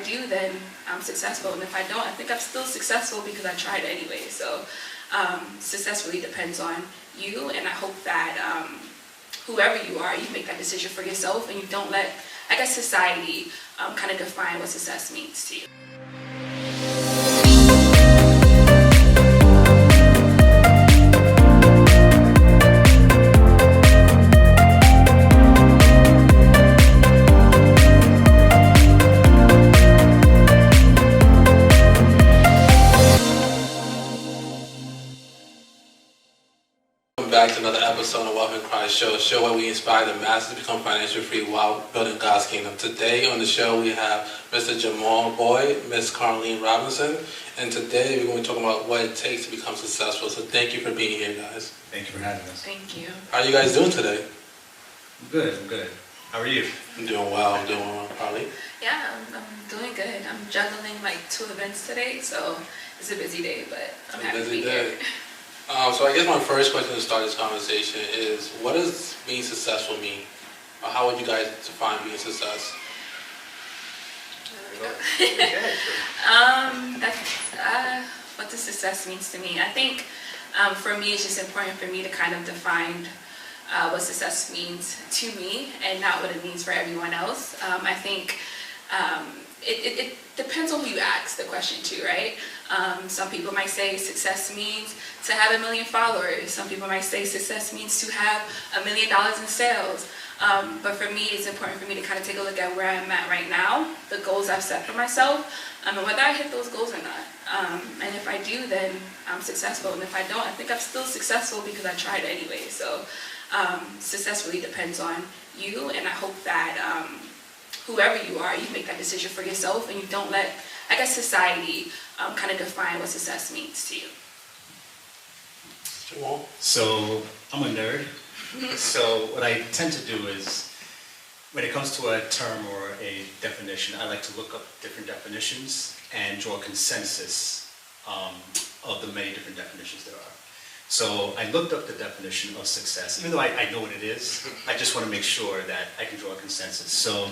I do, then I'm successful. And if I don't, I think I'm still successful because I tried anyway. So success really depends on you, and I hope that whoever you are, you make that decision for yourself, and you don't let, I guess, society kind of define what success means to you. Back to another episode of Wealth in Christ Show, a show where we inspire the masses to become financially free while building God's kingdom. Today on the show we have Mr. Jamaal Boyce, Miss Carlene Robinson, and today we're going to talk about what it takes to become successful. So thank you for being here, guys. Thank you for having us. Thank you. How are you guys doing today? I'm good. How are you? I'm doing well, Carlene. Yeah, I'm doing good. I'm juggling like 2 events today, so it's a busy day, but I'm happy to be here. So I guess my first question to start this conversation is, what does being successful mean? Or how would you guys define being success? What does success means to me? I think for me, it's just important for me to kind of define what success means to me and not what it means for everyone else. I think it depends on who you ask the question to, right? Some people might say success means to have 1 million followers. Some people might say success means to have $1 million in sales. But for me, it's important for me to kind of take a look at where I'm at right now, the goals I've set for myself, and whether I hit those goals or not. And if I do, then I'm successful. And if I don't, I think I'm still successful because I tried anyway. So success really depends on you, and I hope that whoever you are, you make that decision for yourself, and you don't let, I guess, society kind of define what success means to you. Jamal? So I'm a nerd. So what I tend to do is, when it comes to a term or a definition, I like to look up different definitions and draw a consensus of the many different definitions there are. So I looked up the definition of success. Even though I know what it is, I just want to make sure that I can draw a consensus. So,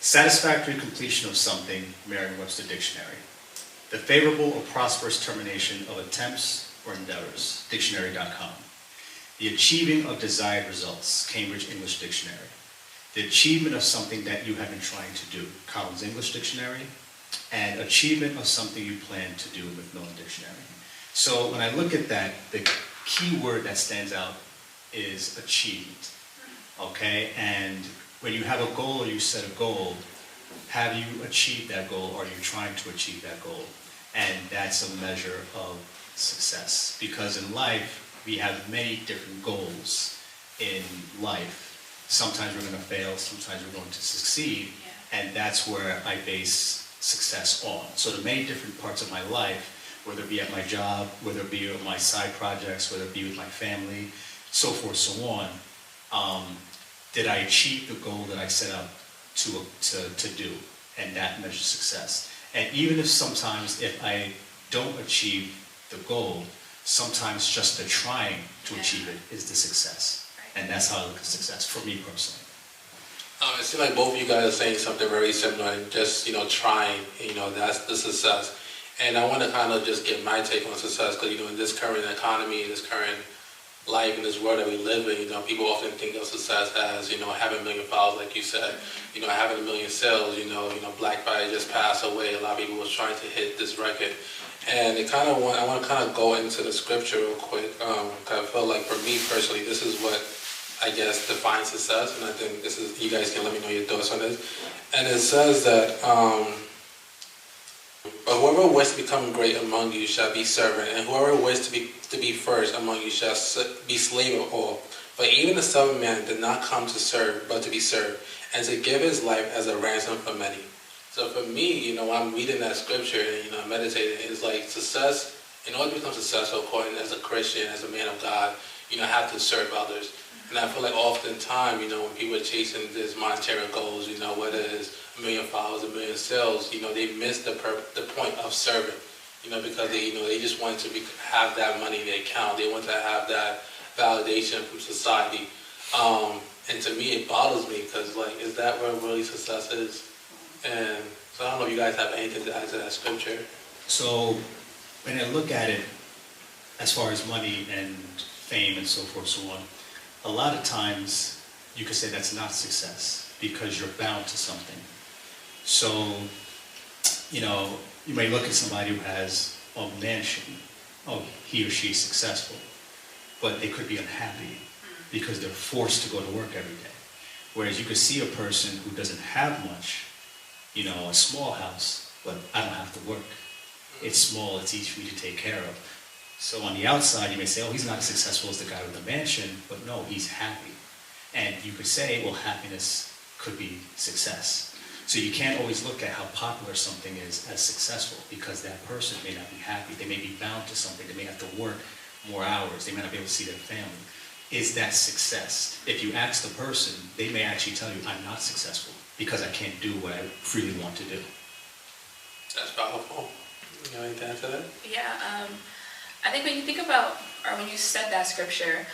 satisfactory completion of something, Merriam-Webster Dictionary. The favorable or prosperous termination of attempts or endeavors, dictionary.com. The achieving of desired results, Cambridge English Dictionary. The achievement of something that you have been trying to do, Collins English Dictionary. And achievement of something you plan to do, Macmillan Dictionary. So when I look at that, the key word that stands out is achievement, okay? And when you have a goal or you set a goal, have you achieved that goal or are you trying to achieve that goal? And that's a measure of success. Because in life, we have many different goals in life. Sometimes we're going to fail, sometimes we're going to succeed, and that's where I base success on. So the many different parts of my life, whether it be at my job, whether it be with my side projects, whether it be with my family, so forth, so on. Did I achieve the goal that I set out to do? And that measures success. And even if sometimes if I don't achieve the goal, sometimes just the trying to achieve it is the success. And that's how I look at success for me personally. It seems like both of you guys are saying something very similar, and just, trying, that's the success. And I want to kind of just get my take on success, because, in this current economy, in this current life, in this world that we live in, people often think of success as, having 1 million followers, like you said, having 1 million sales, Black Friday just passed away. A lot of people was trying to hit this record. And I want to kind of go into the scripture real quick. I feel like for me personally, this is what I guess defines success, and I think this is, you guys can let me know your thoughts on this. And it says that, but whoever wishes to become great among you shall be servant, and whoever wishes to be first among you shall be slave of all. For even the Son of Man did not come to serve, but to be served, and to give his life as a ransom for many. So for me, when I'm reading that scripture and meditating, it's like success. In order to become successful, according as a Christian, as a man of God, have to serve others. And I feel like oftentimes, when people are chasing these monetary goals, whether it's 1 million followers, 1 million sales, they miss the point of serving, because they just want to have that money in their account. They want to have that validation from society. And to me, it bothers me, because, is that where really success is? And So I don't know if you guys have anything to add to that scripture. So when I look at it, as far as money and fame and so forth, so on, a lot of times you could say that's not success because you're bound to something. So, you know, you may look at somebody who has a mansion. Oh, he or she is successful, but they could be unhappy because they're forced to go to work every day. Whereas you could see a person who doesn't have much, you know, a small house, but I don't have to work. It's small, it's easy for me to take care of. So on the outside, you may say, oh, he's not as successful as the guy with the mansion, but no, he's happy. And you could say, well, happiness could be success. So you can't always look at how popular something is as successful because that person may not be happy. They may be bound to something. They may have to work more hours. They may not be able to see their family. Is that success? If you ask the person, they may actually tell you, I'm not successful because I can't do what I freely want to do. That's powerful. You know anything to add to that? Yeah, I think when you think about, or when you said that scripture,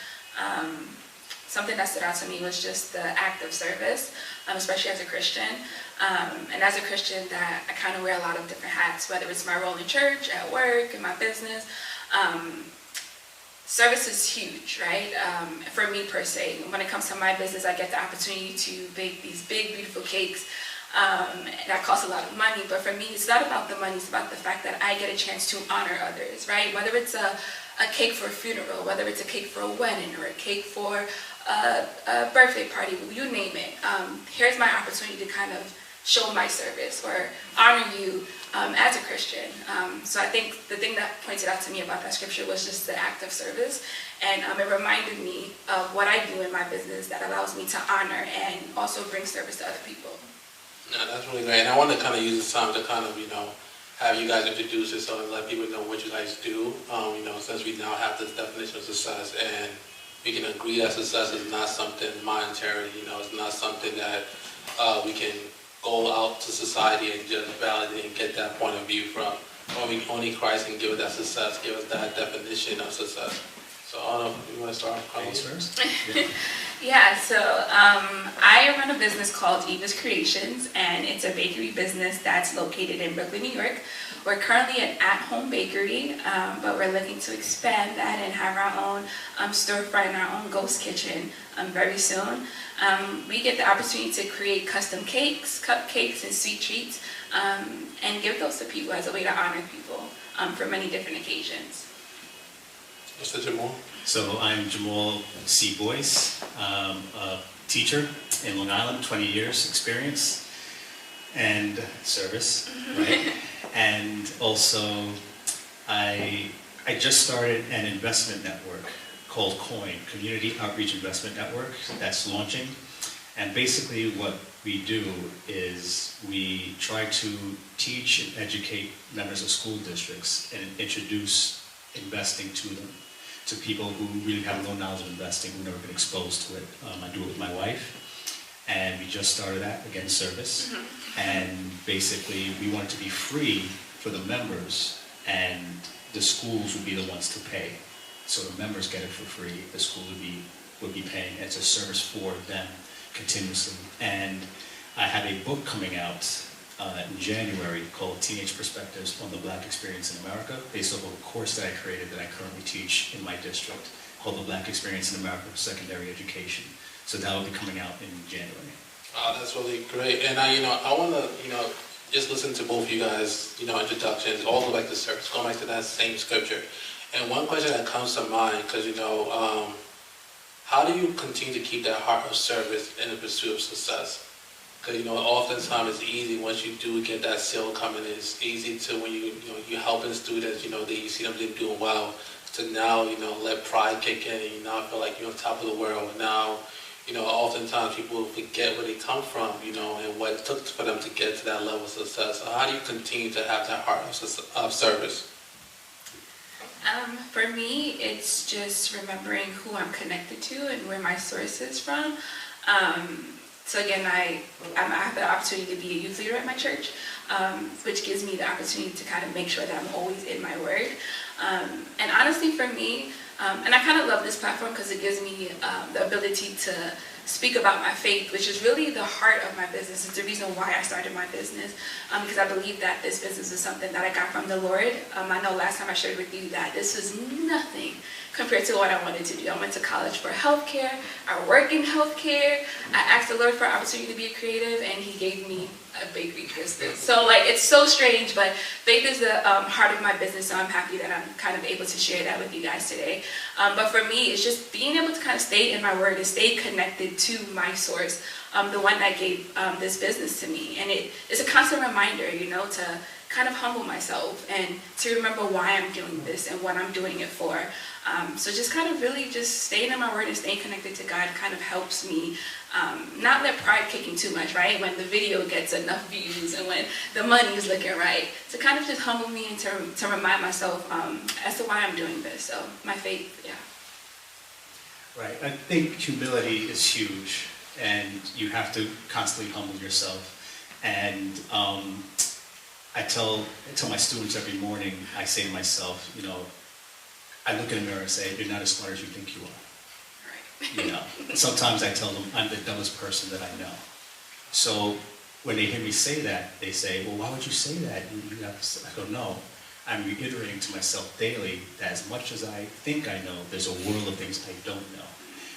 something that stood out to me was just the act of service, especially as a Christian. And as a Christian, that I kind of wear a lot of different hats, whether it's my role in church, at work, in my business. Service is huge, right? For me per se, when it comes to my business, I get the opportunity to bake these big, beautiful cakes. That costs a lot of money, but for me, it's not about the money, it's about the fact that I get a chance to honor others, right? Whether it's a cake for a funeral, whether it's a cake for a wedding, or a cake for a birthday party, you name it. Here's my opportunity to kind of show my service or honor you as a Christian. So I think the thing that pointed out to me about that scripture was just the act of service. And it reminded me of what I do in my business that allows me to honor and also bring service to other people. No, that's really great. And I want to kind of use this time to kind of, you know, have you guys introduce yourself and let people know what you guys do. You know, since we now have this definition of success and we can agree that success is not something monetary, you know, it's not something that we can go out to society and just validate and get that point of view from. Only Christ can give us that success, give us that definition of success. So I don't know if you want to start, Carlene first? Yeah, so I run a business called Eva's Creationz, and it's a bakery business that's located in Brooklyn, New York. We're currently an at-home bakery, but we're looking to expand that and have our own storefront and our own ghost kitchen very soon. We get the opportunity to create custom cakes, cupcakes, and sweet treats, and give those to people as a way to honor people for many different occasions. Mr. Jamal? So I'm Jamal C. Boyce, a teacher in Long Island, 20 years experience and service, right? And also I just started an investment network called COIN, Community Outreach Investment Network, that's launching. And basically what we do is we try to teach and educate members of school districts and introduce investing to them, to people who really have no knowledge of investing, who've never been exposed to it. I do it with my wife, and we just started that, again, service. And basically, we want it to be free for the members, and the schools would be the ones to pay. So the members get it for free, the school would be paying. It's a service for them continuously. And I have a book coming out in January called Teenage Perspectives on the Black Experience in America, based off of a course that I created that I currently teach in my district called the Black Experience in America for Secondary Education. So that will be coming out in January. That's really great. And I want to, just listen to both of you guys, introductions, all the way back to service, going back to that same scripture. And one question that comes to mind, because, how do you continue to keep that heart of service in the pursuit of success? Because, oftentimes it's easy once you do get that sale coming, it's easy to, when you're helping students, you see them doing well, to now, let pride kick in and you now feel like you're on top of the world. Now, oftentimes people forget where they come from, and what it took for them to get to that level of success. So how do you continue to have that heart of service? For me, it's just remembering who I'm connected to and where my source is from. So again, I have the opportunity to be a youth leader at my church, which gives me the opportunity to kind of make sure that I'm always in my word. And honestly, for me, and I kind of love this platform because it gives me the ability to speak about my faith, which is really the heart of my business. It's the reason why I started my business, because I believe that this business is something that I got from the Lord. I know last time I shared with you that this was nothing compared to what I wanted to do. I went to college for healthcare. I work in healthcare. I asked the Lord for an opportunity to be a creative, and he gave me a bakery business. So like, it's so strange, but faith is the heart of my business, so I'm happy that I'm kind of able to share that with you guys today. But for me, it's just being able to kind of stay in my word and stay connected to my source, the one that gave this business to me. And it's a constant reminder, you know, to kind of humble myself and to remember why I'm doing this and what I'm doing it for. So just kind of really just staying in my word and staying connected to God kind of helps me not let pride kick in too much, right? When the video gets enough views and when the money is looking right, to kind of just humble me and to remind myself as to why I'm doing this. So my faith, yeah. Right. I think humility is huge, and you have to constantly humble yourself. And I tell my students every morning, I say to myself, you know, I look in the mirror and say, you're not as smart as you think you are. Right. You know, and sometimes I tell them I'm the dumbest person that I know. So when they hear me say that, they say, well, why would you say that? I go, no. I'm reiterating to myself daily that as much as I think I know, there's a world of things I don't know.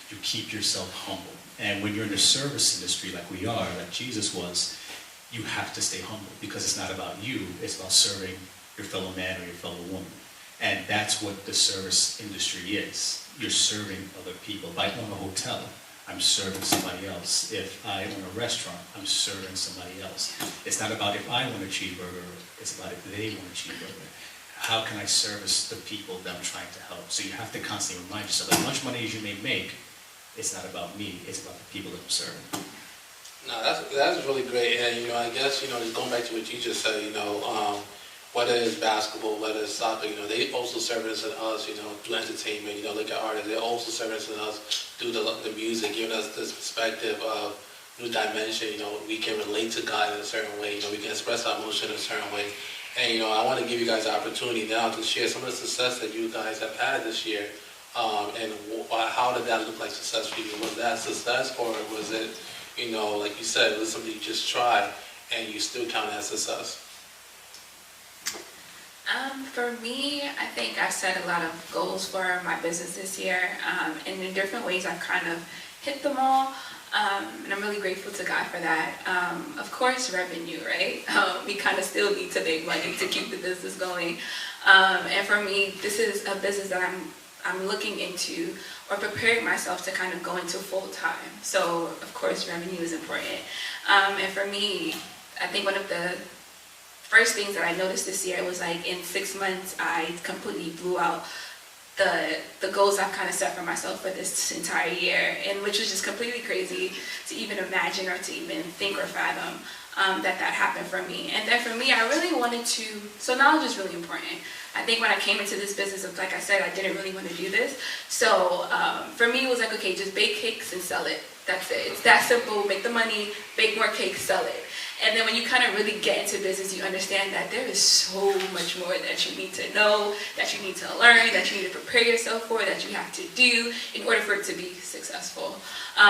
You keep yourself humble. And when you're in the service industry like we are, like Jesus was, you have to stay humble, because it's not about you, it's about serving your fellow man or your fellow woman. And that's what the service industry is. You're serving other people. If I own a hotel, I'm serving somebody else. If I own a restaurant, I'm serving somebody else. It's not about if I want a cheeseburger, it's about if they want a cheeseburger. How can I service the people that I'm trying to help? So you have to constantly remind yourself, as much money as you may make, it's not about me, it's about the people that I'm serving. No, that's really great. And, you know, I guess, you know, going back to what you just said, you know, whether it's basketball, whether it's soccer, you know, they also service in us, you know, through entertainment, you know, like our artists, they also service in us through the music, giving us this perspective of new dimension, you know, we can relate to God in a certain way, you know, we can express our emotion in a certain way. And, you know, I want to give you guys the opportunity now to share some of the success that you guys have had this year. And how did that look like success for you? Was that success, or was it, you know, like you said, it was something you just tried and you still count it as success? For me, I think I've set a lot of goals for my business this year, and in different ways I've kind of hit them all, and I'm really grateful to God for that. Of course, revenue, right? We kind of still need to make money to keep the business going, and for me, this is a business that I'm looking into or preparing myself to kind of go into full time. So, of course, revenue is important, and for me, I think one of the first things that I noticed this year was like in 6 months, I completely blew out the goals I've kind of set for myself for this entire year, and which was just completely crazy to even imagine or to even think or fathom that happened for me. And then for me, I really wanted to, so knowledge is really important. I think when I came into this business, like I said, I didn't really want to do this. So for me, it was like, okay, just bake cakes and sell it. That's it. It's that simple. Make the money, bake more cakes, sell it. And then when you kind of really get into business, you understand that there is so much more that you need to know, that you need to learn, that you need to prepare yourself for, that you have to do in order for it to be successful.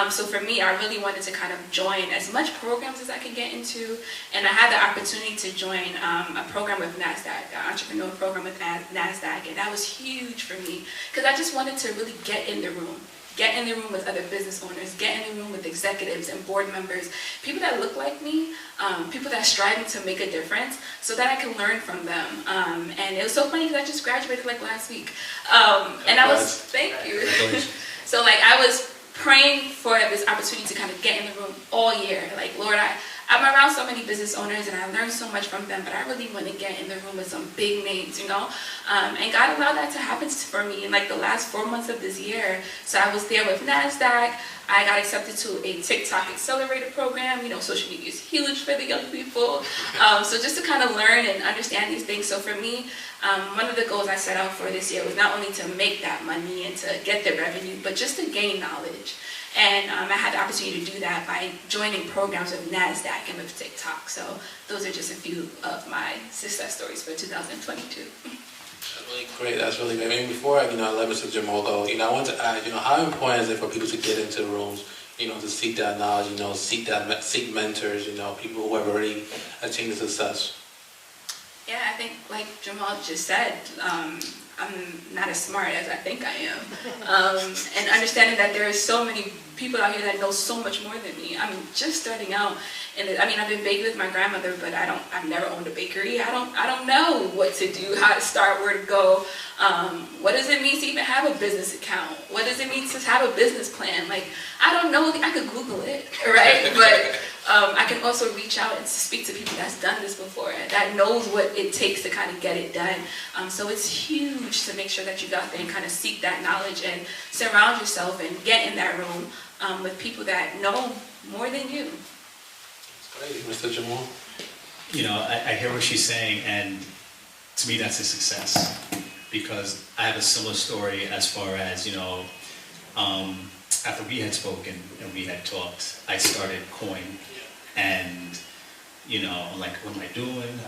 So for me, I really wanted to kind of join as much programs as I could get into. And I had the opportunity to join a program with NASDAQ, an entrepreneur program with NASDAQ. And that was huge for me because I just wanted to really get in the room. Get in the room with other business owners, get in the room with executives and board members, people that look like me, people that are striving to make a difference so that I can learn from them. And it was so funny because I just graduated like last week. And I was, thank you. So like I was praying for this opportunity to kind of get in the room all year. Like, Lord, I'm around so many business owners and I learned so much from them, but I really want to get in the room with some big names, you know? And God allowed that to happen for me in like the last 4 months of this year. So I was there with NASDAQ. I got accepted to a TikTok accelerator program. You know, social media is huge for the young people. So just to kind of learn and understand these things. So for me, one of the goals I set out for this year was not only to make that money and to get the revenue, but just to gain knowledge. And I had the opportunity to do that by joining programs with NASDAQ and with TikTok. So those are just a few of my success stories for 2022. That's really great. That's really great. I mean, before I let Mr. Jamal go, I want to ask, how important is it for people to get into rooms, to seek that knowledge, seek mentors, people who have already achieved success? Yeah, I think like Jamal just said, I'm not as smart as I think I am. And understanding that there are so many people out here that know so much more than me. I'm just starting out, and I've been baking with my grandmother, but I've never owned a bakery. I don't know what to do, how to start, where to go. What does it mean to even have a business account? What does it mean to have a business plan? Like, I don't know. I could Google it, right? But I can also reach out and speak to people that's done this before, that knows what it takes to kind of get it done. So it's huge to make sure that you go out there and kind of seek that knowledge and surround yourself and get in that room with people that know more than you. Great. Mr. Jamal? I hear what she's saying, and to me that's a success, because I have a similar story as far as, after we had spoken and we had talked, I started Coin, and, I'm like, what am I doing?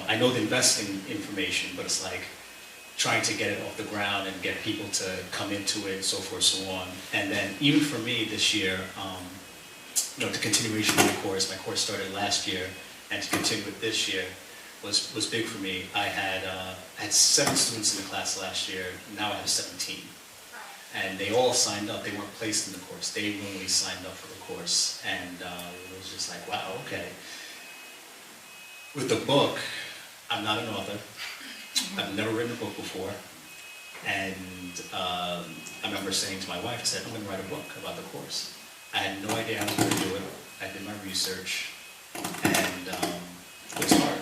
I know the investing information, but it's like trying to get it off the ground and get people to come into it and so forth, so on. And then even for me this year, the continuation of my course started last year, and to continue it this year was big for me. I had 7 students in the class last year. Now I have 17. And they all signed up. They weren't placed in the course. They willingly signed up for the course. And it was just like, wow, okay. With the book, I'm not an author. I've never written a book before. And I remember saying to my wife, I said, I'm going to write a book about the course. I had no idea how I was going to do it. I did my research, and it was hard.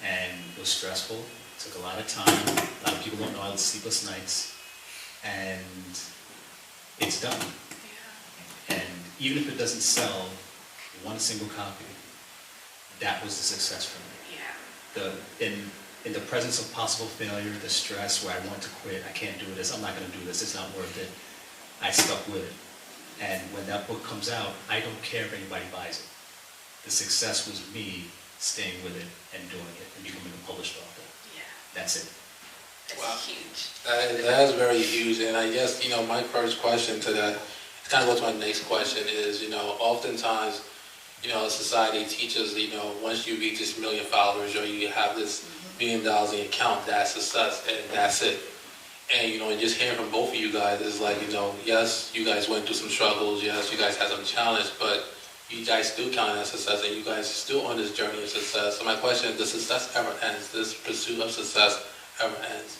And it was stressful. It took a lot of time. A lot of people don't know I had sleepless nights. And it's done. Yeah. And even if it doesn't sell one single copy, that was a success for me. Yeah. In the presence of possible failure, the stress where I want to quit, I can't do this, I'm not going to do this, it's not worth it, I stuck with it. And when that book comes out, I don't care if anybody buys it. The success was me staying with it and doing it and becoming a published author. Yeah. That's it. That's wow. Huge. That is very huge. And I guess, my first question to that, it kind of goes to my next question is, oftentimes, society teaches, once you reach this 1 million followers or you have this $1 million in your account, that's success and that's it. And, and just hearing from both of you guys is like, yes, you guys went through some struggles. Yes, you guys had some challenges, but you guys still count as success and you guys are still on this journey of success. So my question is, does success ever end? This pursuit of success ever ends?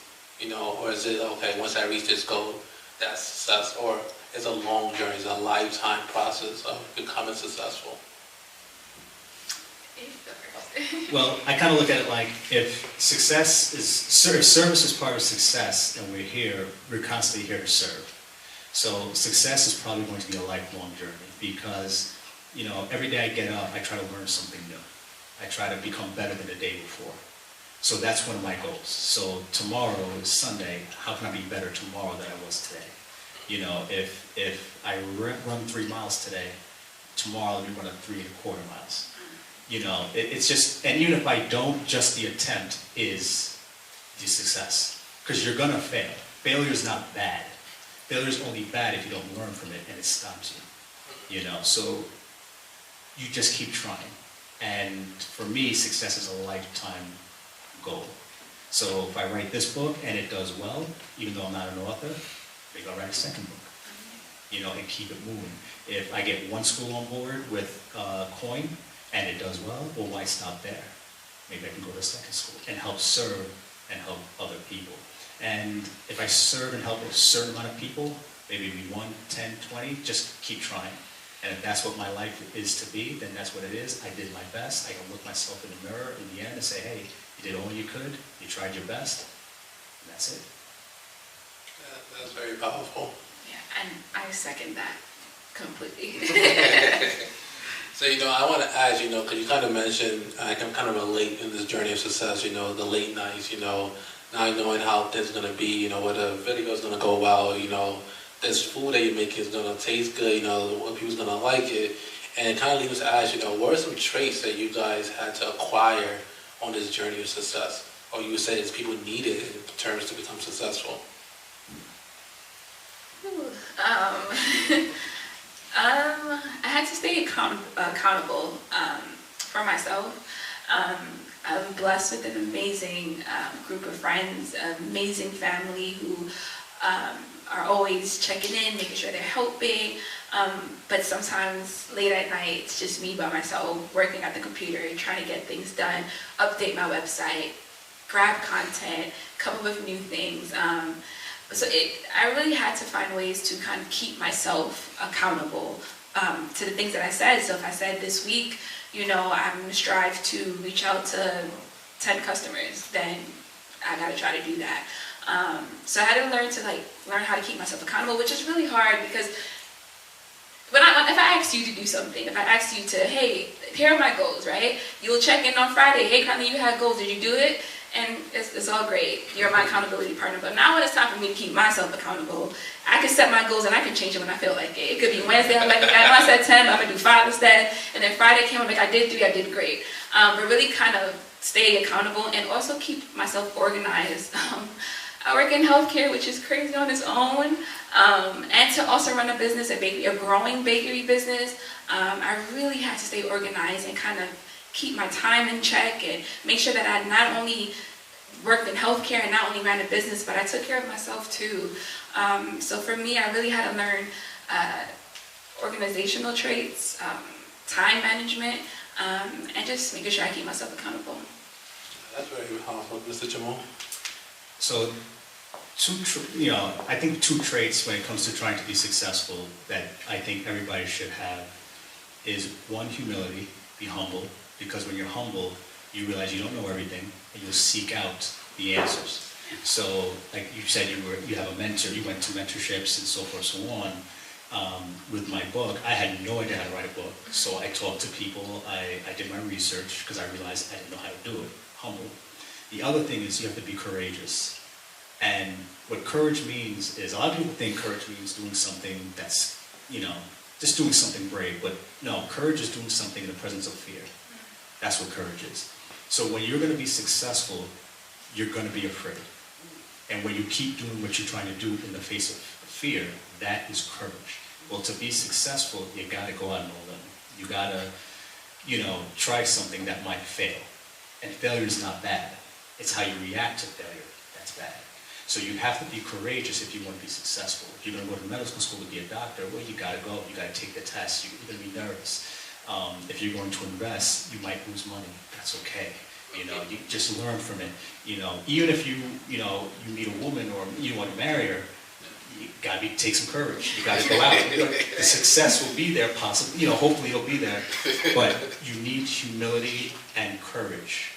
Or is it, okay, once I reach this goal, that's success? Or it's a long journey, it's a lifetime process of becoming successful? Well, I kind of look at it like if service is part of success and we're constantly here to serve. So success is probably going to be a lifelong journey because, every day I get up, I try to learn something new. I try to become better than the day before. So that's one of my goals. So tomorrow is Sunday, how can I be better tomorrow than I was today? If I run 3 miles today, tomorrow I'll be running 3¼ miles. It's just, and even if I don't, just the attempt is the success. Because you're going to fail. Failure is not bad. Failure is only bad if you don't learn from it and it stops you. So you just keep trying. And for me, success is a lifetime goal. So if I write this book and it does well, even though I'm not an author, maybe I'll write a second book. And keep it moving. If I get one school on board with Coin, and it does well, why stop there? Maybe I can go to a second school and help serve and help other people. And if I serve and help a certain amount of people, maybe 1, 10, 20, just keep trying. And if that's what my life is to be, then that's what it is. I did my best. I can look myself in the mirror in the end and say, hey, you did all you could, you tried your best, and that's it. That's very powerful. Yeah, and I second that completely. So, I want to ask, because you kind of mentioned, I can kind of relate in this journey of success, the late nights, not knowing how things are going to be, whether the video is going to go well, this food that you're making is going to taste good, what people's going to like it. And it kind of leaves us to ask, what are some traits that you guys had to acquire on this journey of success? Or you would say it's people needed in terms to become successful? I had to stay accountable for myself. I'm blessed with an amazing group of friends, amazing family who are always checking in, making sure they're helping. But sometimes late at night, it's just me by myself, working at the computer, trying to get things done, update my website, grab content, come up with new things. I really had to find ways to kind of keep myself accountable to the things that I said. So if I said this week, I'm going to strive to reach out to 10 customers, then I got to try to do that. So I had to learn how to keep myself accountable, which is really hard because if I ask you to do something, if I ask you to, hey, here are my goals, right? You'll check in on Friday. Hey, Carlene, you had goals. Did you do it? And it's all great. You're my accountability partner. But now when it's time for me to keep myself accountable, I can set my goals and I can change them when I feel like it. It could be Wednesday. I'm like, I know I said 10, but I'm going to do 5 instead. And then Friday came, I'm like, I did 3, I did great. But really kind of stay accountable and also keep myself organized. I work in healthcare, which is crazy on its own. And to also run a business, a growing bakery business, I really had to stay organized and kind of keep my time in check and make sure that I not only worked in healthcare and not only ran a business, but I took care of myself too. So for me, I really had to learn organizational traits, time management, and just making sure I keep myself accountable. That's very powerful, Mr. Jamal. So, I think 2 traits when it comes to trying to be successful that I think everybody should have is 1, humility, be humble, because when you're humble, you realize you don't know everything, and you'll seek out the answers. So, like you said, you have a mentor, you went to mentorships and so forth, so on. With my book, I had no idea how to write a book, so I talked to people, I did my research, because I realized I didn't know how to do it, humble. The other thing is you have to be courageous. And what courage means is, a lot of people think courage means doing something that's, just doing something brave, but no, courage is doing something in the presence of fear. That's what courage is. So when you're going to be successful, you're going to be afraid. And when you keep doing what you're trying to do in the face of fear, that is courage. Well, to be successful, you got to go out on a limb. You got to, try something that might fail. And failure is not bad. It's how you react to failure that's bad. So you have to be courageous if you want to be successful. If you're going to go to medical school to be a doctor, well, you got to go. You got to take the test. You're going to be nervous. If you're going to invest, you might lose money. That's okay. You just learn from it. Even if you meet a woman or you want to marry her, you got to take some courage. You got to go out. The success will be there, possibly. Hopefully it'll be there. But you need humility and courage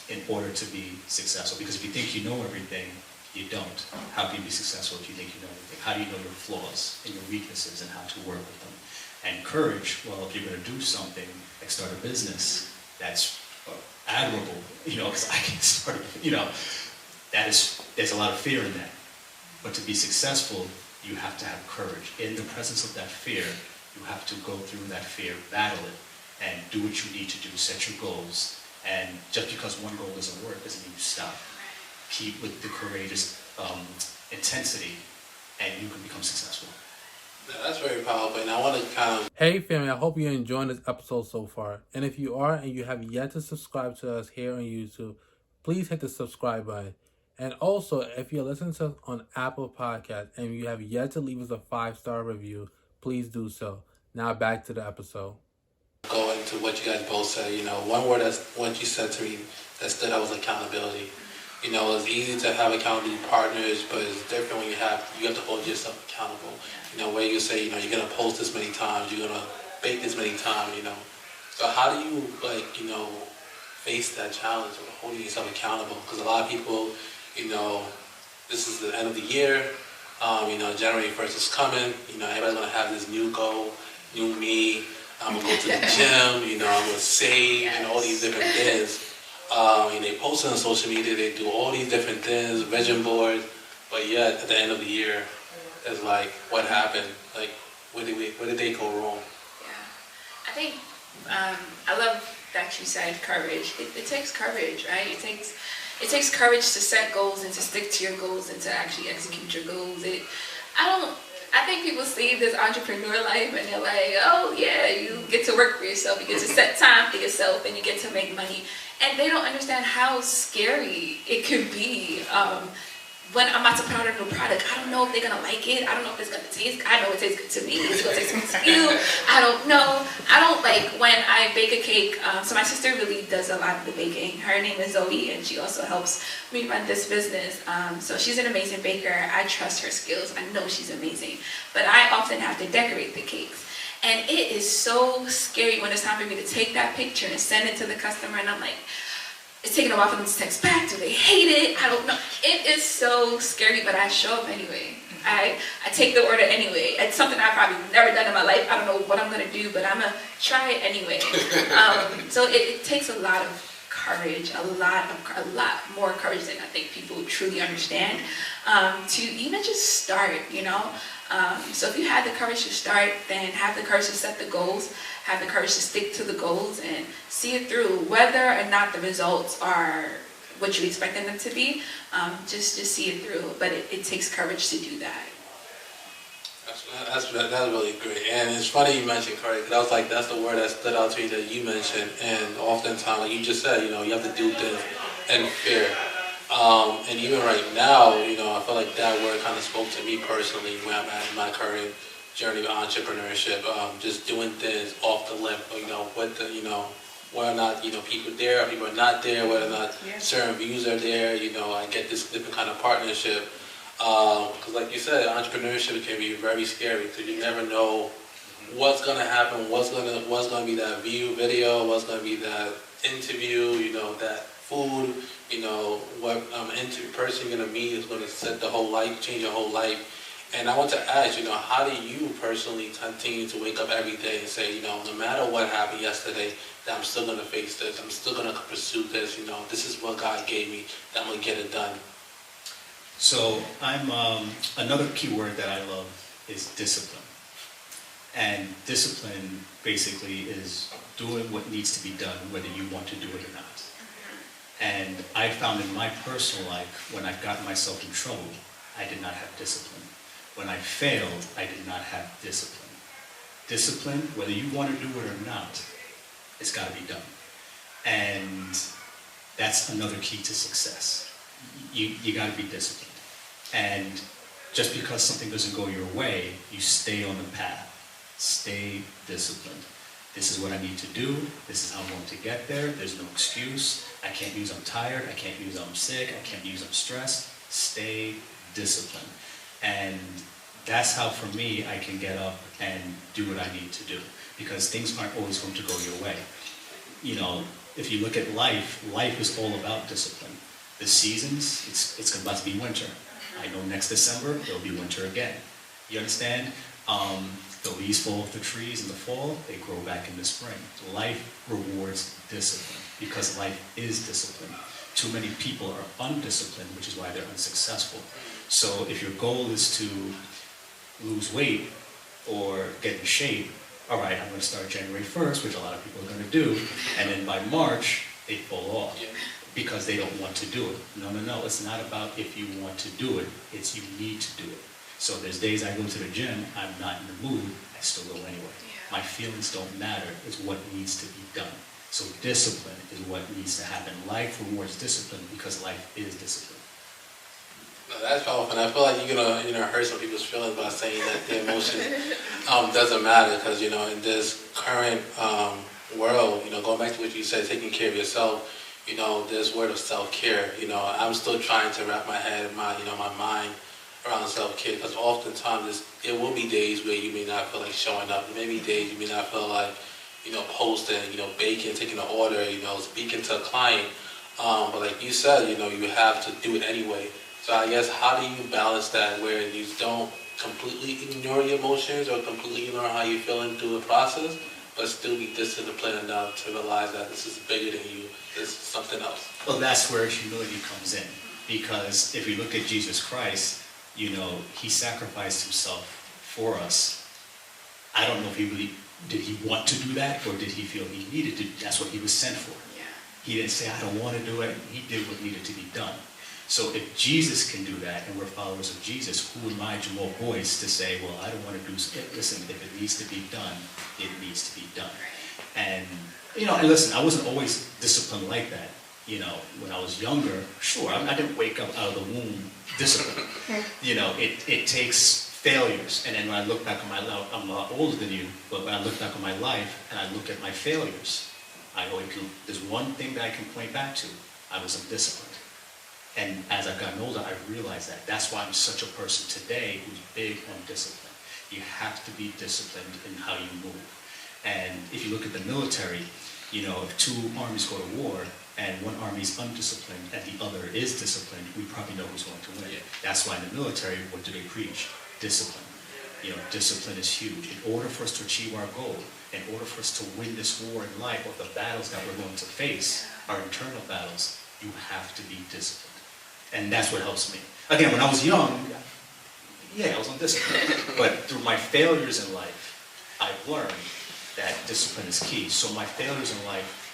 in order to be successful. Because if you think you know everything, you don't. How can you be successful if you think you know everything? How do you know your flaws and your weaknesses and how to work with them? And courage, well, if you're going to do something, like start a business, that's admirable, because I can start, there's a lot of fear in that. But to be successful, you have to have courage. In the presence of that fear, you have to go through that fear, battle it, and do what you need to do, set your goals. And just because one goal doesn't work doesn't mean you stop. Keep with the courageous intensity, and you can become successful. That's very powerful, and I want to kind of... Hey family, I hope you're enjoying this episode so far. And if you are and you have yet to subscribe to us here on YouTube, please hit the subscribe button. And also, if you're listening to us on Apple Podcasts and you have yet to leave us a 5-star review, please do so. Now back to the episode. Go into what you guys both said. One word what you said to me that stood out was accountability. It's easy to have accountability partners, but it's different when you have to hold yourself accountable. Where you say, you're going to post this many times, you're going to bake this many times, So how do you, face that challenge of holding yourself accountable? Because a lot of people, this is the end of the year, January 1st is coming, everybody's going to have this new goal, new me, I'm going to go to the gym, I'm going to save, and all these different things. They post on social media, they do all these different things, vision boards, but yet at the end of the year, it's like, what happened? Where did they go wrong? Yeah, I think I love that you said courage. It takes courage, right? It takes courage to set goals and to stick to your goals and to actually execute your goals. I think people see this entrepreneur life and they're like, oh yeah, you get to work for yourself, you get to set time for yourself, and you get to make money. And they don't understand how scary it could be. When I'm about to put out a new product, I don't know if they're gonna like it. I don't know if it's gonna taste. I know it tastes good to me. It's gonna taste good to you. I don't know. I don't like when I bake a cake. So my sister really does a lot of the baking. Her name is Zoe, and she also helps me run this business. So she's an amazing baker. I trust her skills. I know she's amazing. But I often have to decorate the cakes. And it is so scary when it's time for me to take that picture and send it to the customer, and I'm like, it's taking a while for them to text back. Do they hate it? I don't know. It is so scary, but I show up anyway. I take the order anyway. It's something I've probably never done in my life. I don't know what I'm going to do, but I'm going to try it anyway. So it takes a lot of courage, a lot more courage than I think people truly understand, to even just start, you know. So if you have the courage to start, then have the courage to set the goals, have the courage to stick to the goals and see it through, whether or not the results are what you expected them to be. Just see it through, but it takes courage to do that. That's really great. And it's funny you mentioned courage, because I was like, that's the word that stood out to me that you mentioned. And oftentimes, like you just said, you know, you have to do things in fear. And even right now, you know, I feel like that word kind of spoke to me personally where I'm at in my current journey of entrepreneurship. Just doing things off the limb, you know, with the, you know, whether or not, you know, people there, people are not there, whether or not certain views are there, you know, I get this different kind of partnership. Because like you said, entrepreneurship can be very scary, because you never know what's going to happen, what's going to be that video, what's going to be that interview, you know, that food, you know, what person you're going to meet is going to set the whole life, change your whole life. And I want to ask, you know, how do you personally continue to wake up every day and say, you know, no matter what happened yesterday, that I'm still going to face this, I'm still going to pursue this, you know, this is what God gave me, that I'm going to get it done. So I'm, another key word that I love is discipline. And discipline basically is doing what needs to be done, whether you want to do it or not. And I found in my personal life, when I've gotten myself in trouble, I did not have discipline. When I failed, I did not have discipline. Discipline, whether you want to do it or not, it's got to be done. And that's another key to success. You got to be disciplined. And just because something doesn't go your way, you stay on the path. Stay disciplined. This is what I need to do. This is how I'm going to get there. There's no excuse. I can't use I'm tired. I can't use I'm sick. I can't use I'm stressed. Stay disciplined. And that's how, for me, I can get up and do what I need to do. Because things aren't always going to go your way. You know, if you look at life, life is all about discipline. The seasons, it's about to be winter. I know next December, it'll be winter again. You understand? The leaves fall off the trees in the fall, they grow back in the spring. Life rewards discipline, because life is discipline. Too many people are undisciplined, which is why they're unsuccessful. So if your goal is to lose weight or get in shape, all right, I'm going to start January 1st, which a lot of people are going to do, and then by March, they fall off because they don't want to do it. No, it's not about if you want to do it, it's you need to do it. So there's days I go to the gym, I'm not in the mood, I still go anyway. My feelings don't matter, it's what needs to be done. So discipline is what needs to happen. Life rewards discipline because life is discipline. No, that's powerful, and I feel like you're gonna hurt some people's feelings by saying that the emotion doesn't matter, because you know, in this current world, you know, going back to what you said, taking care of yourself, you know, this word of self-care, you know, I'm still trying to wrap my head, my mind around self-care, because oftentimes it will be days where you may not feel like showing up. There may be days you may not feel like, you know, posting, you know, baking, taking an order, you know, speaking to a client. But like you said, you know, you have to do it anyway. So I guess, how do you balance that where you don't completely ignore your emotions or completely ignore how you're feeling through the process, but still be disciplined enough to realize that this is bigger than you, this is something else? Well, that's where humility comes in. Because if we look at Jesus Christ, you know, he sacrificed himself for us. I don't know if did he want to do that, or did he feel he needed to? That's what he was sent for. Yeah. He didn't say, I don't want to do it. He did what needed to be done. So if Jesus can do that, and we're followers of Jesus, who am I, Jamal Boyce, to say, well, I don't want to do it. Listen, if it needs to be done, it needs to be done. And, and listen, I wasn't always disciplined like that. When I was younger, sure, I didn't wake up out of the womb disciplined. It takes failures. And then when I look back on my life, I'm a lot older than you, but when I look back on my life and I look at my failures, there's one thing that I can point back to. I was undisciplined. And as I've gotten older, I realized that. That's why I'm such a person today who's big on discipline. You have to be disciplined in how you move. And if you look at the military, if two armies go to war and one army is undisciplined and the other is disciplined, we probably know who's going to win. Yeah. That's why in the military, what do they preach? Discipline. Discipline is huge. In order for us to achieve our goal, in order for us to win this war in life, or the battles that we're going to face, our internal battles, you have to be disciplined. And that's what helps me. Again, when I was young, I was undisciplined. But through my failures in life, I've learned that discipline is key. So my failures in life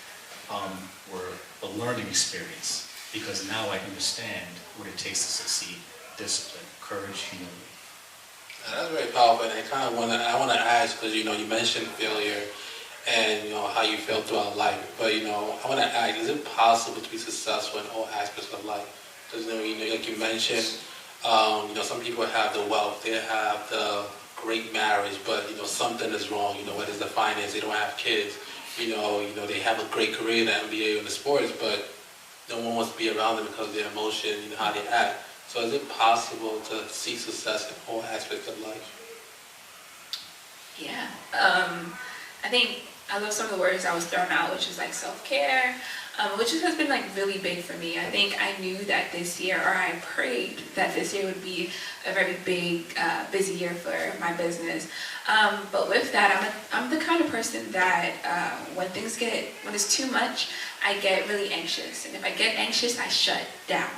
were a learning experience, because now I understand what it takes to succeed. Discipline, courage, humility. That's very powerful, and I want to ask, because you mentioned failure and how you failed throughout life, but I want to ask, is it possible to be successful in all aspects of life? Because like you mentioned, some people have the wealth, they have the great marriage, but something is wrong. Whether it's the finance, they don't have kids. They have a great career in the NBA or in the sports, but no one wants to be around them because of their emotion, how they act. So is it possible to see success in all aspects of life? Yeah. I think I love some of the words that was thrown out, which is like self-care, which has been like really big for me. I think I knew that this year, or I prayed that this year would be a very big, busy year for my business. But with that, I'm the kind of person that when it's too much, I get really anxious. And if I get anxious, I shut down.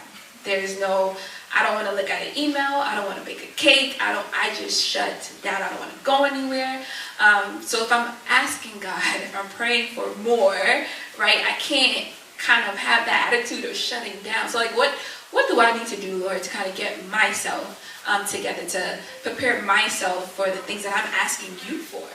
I don't want to look at an email. I don't want to bake a cake. I just shut down. I don't want to go anywhere. So if I'm asking God, if I'm praying for more, right, I can't kind of have that attitude of shutting down. So like, what do I need to do, Lord, to kind of get myself together, to prepare myself for the things that I'm asking you for?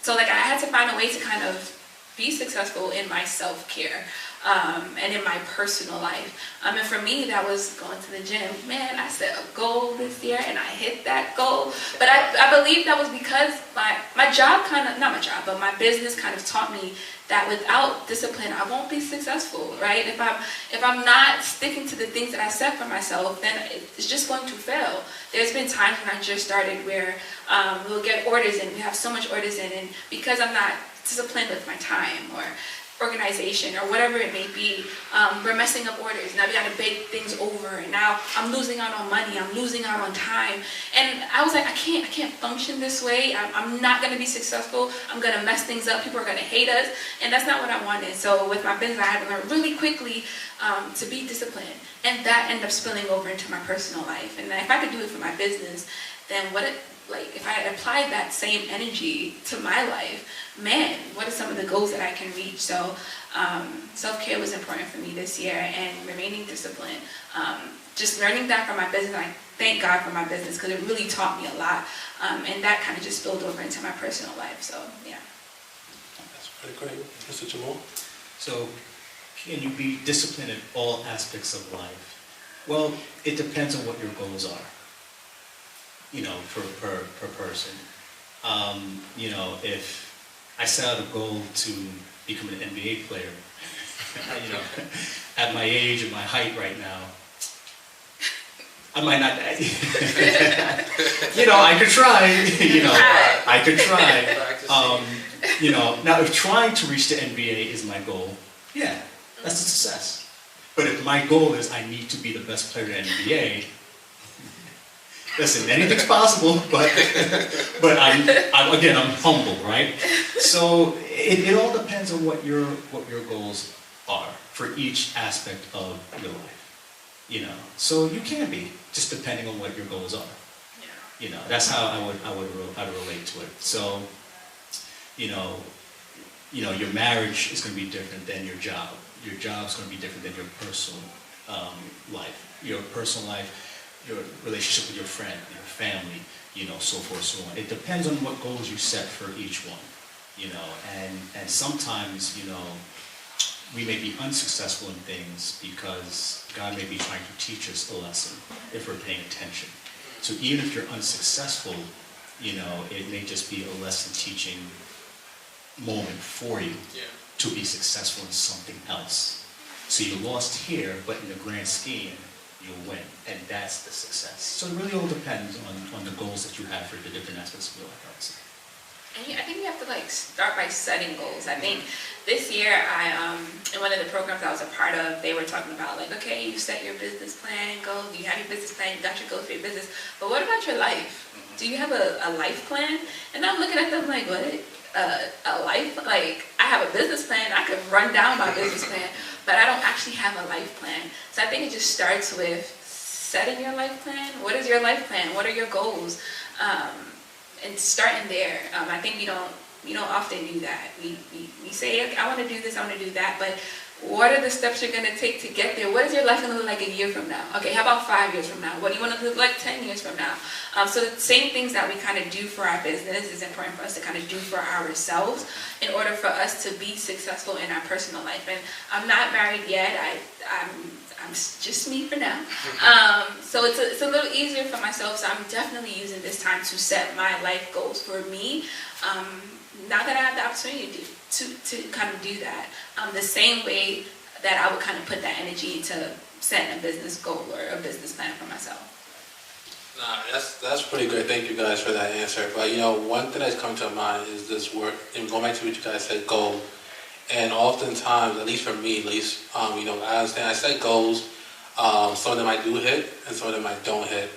So like, I had to find a way to kind of be successful in my self-care. And in my personal life. And for me, that was going to the gym. Man, I set a goal this year and I hit that goal. But I believe that was because my job not my job, but my business kind of taught me that without discipline, I won't be successful, right? If I'm not sticking to the things that I set for myself, then it's just going to fail. There's been times when I just started where we'll get orders in. We have so much orders in, and because I'm not disciplined with my time or organization or whatever it may be, we're messing up orders. Now we got to bake things over, and now I'm losing out on money, I'm losing out on time. And I was like, I can't function this way. I'm not going to be successful. I'm going to mess things up. People are going to hate us, and that's not what I wanted. So with my business, I had to learn really quickly to be disciplined, and that ended up spilling over into my personal life. And if I could do it for my business, then if I applied that same energy to my life, man, what are some of the goals that I can reach? So self-care was important for me this year, and remaining disciplined. Just learning that from my business, I thank God for my business, because it really taught me a lot. And that kind of just spilled over into my personal life. So, yeah. That's pretty great. Mr. Jamal? So, can you be disciplined in all aspects of life? Well, it depends on what your goals are. Per person. If I set out a goal to become an NBA player, at my age and my height right now, I might not, I could try, I could try. Now if trying to reach the NBA is my goal, yeah, that's a success. But if my goal is I need to be the best player in the NBA, listen, anything's possible, but I'm humble, right? So it all depends on what your goals are for each aspect of your life. So you can be, just depending on what your goals are. Yeah. That's how I would relate to it. So, your marriage is going to be different than your job. Your job is going to be different than your personal life, your personal life, your relationship with your friend, your family, so forth, so on. It depends on what goals you set for each one, and sometimes, we may be unsuccessful in things because God may be trying to teach us a lesson if we're paying attention. So even if you're unsuccessful, it may just be a lesson teaching moment for you to be successful in something else. So you lost here, but in the grand scheme, you'll win, and that's the success. So it really all depends on the goals that you have for the different aspects of your life, I would say. And I think you have to start by setting goals. I think this year, in one of the programs I was a part of, they were talking about okay, you set your business plan goals, you have your business plan, you got your goals for your business, but what about your life? Do you have a life plan? And I'm looking at them like, what? A life? Like, I have a business plan, I could run down my business plan, but I don't actually have a life plan. So I think it just starts with setting your life plan. What is your life plan? What are your goals? And starting there. I think we don't often do that. We say, okay, I want to do this, I want to do that, but what are the steps you're going to take to get there? What is your life going to look like a year from now? Okay, how about 5 years from now? What do you want to look like 10 years from now? So the same things that we kind of do for our business is important for us to kind of do for ourselves in order for us to be successful in our personal life. And I'm not married yet. I'm just me for now. So it's a little easier for myself. So I'm definitely using this time to set my life goals for me. Now that I have the opportunity to kind of do that, the same way that I would kind of put that energy into setting a business goal or a business plan for myself. Nah, that's pretty good. Thank you guys for that answer. But one thing that's come to mind is this word, and going back to what you guys said, goal. And oftentimes, at least for me, I understand I set goals. Some of them I do hit, and some of them I don't hit.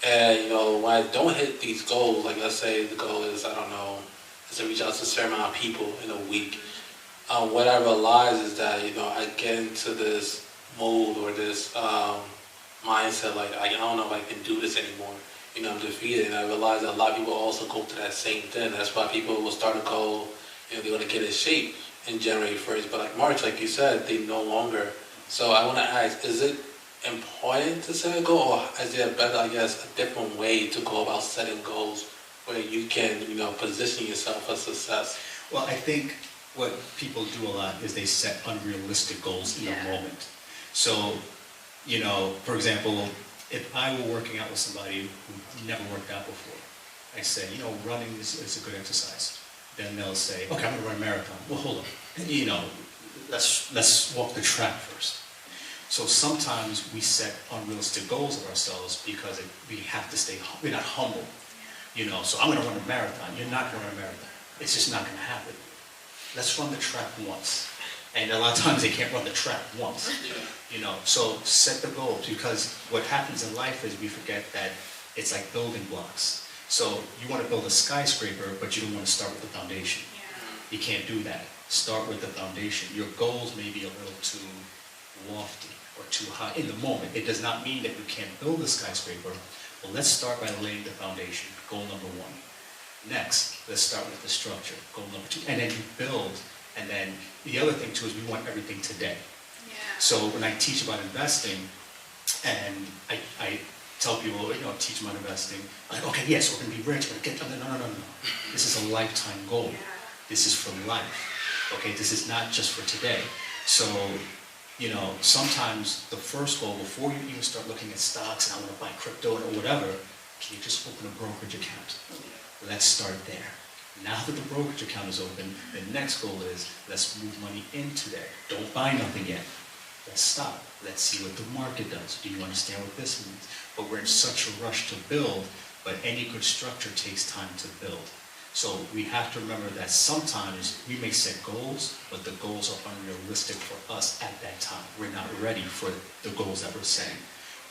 And when I don't hit these goals, like let's say the goal is to reach out to a certain amount of people in a week. What I realize is that I get into this mood or this mindset like I don't know if I can do this anymore. I'm defeated, and I realize that a lot of people also go through that same thing. That's why people will start a goal, they want to get in shape in January 1st, but like March, like you said, they no longer. So I want to ask, is it important to set a goal, or is there a better, a different way to go about setting goals where you can, position yourself for success? Well, I think what people do a lot is they set unrealistic goals in the moment. So, for example, if I were working out with somebody who never worked out before, I say, running is a good exercise. Then they'll say, okay, I'm going to run a marathon. Well, hold on. Let's walk the track first. So sometimes we set unrealistic goals of ourselves because we have to we're not humble. So I'm going to run a marathon. You're not going to run a marathon. It's just not going to happen. Let's run the track once. And a lot of times they can't run the track once. So set the goals, because what happens in life is we forget that it's like building blocks. So you want to build a skyscraper, but you don't want to start with the foundation. You can't do that. Start with the foundation. Your goals may be a little too lofty or too high in the moment. It does not mean that you can't build a skyscraper. Well, let's start by laying the foundation, goal number 1. Next, let's start with the structure, goal number 2. And then you build. And then the other thing too is we want everything today. So when I teach about investing, and I tell people, teach them about investing, I'm like, okay, yes, we're going to be rich, we're going to get, no. This is a lifetime goal. This is for life. Okay, this is not just for today. So, sometimes the first goal, before you even start looking at stocks and I want to buy crypto or whatever, can you just open a brokerage account? Let's start there. Now that the brokerage account is open, the next goal is, let's move money into there. Don't buy nothing yet. Let's stop. Let's see what the market does. Do you understand what this means? But we're in such a rush to build, but any good structure takes time to build. So we have to remember that sometimes we may set goals, but the goals are unrealistic for us at that time. We're not ready for the goals that we're setting.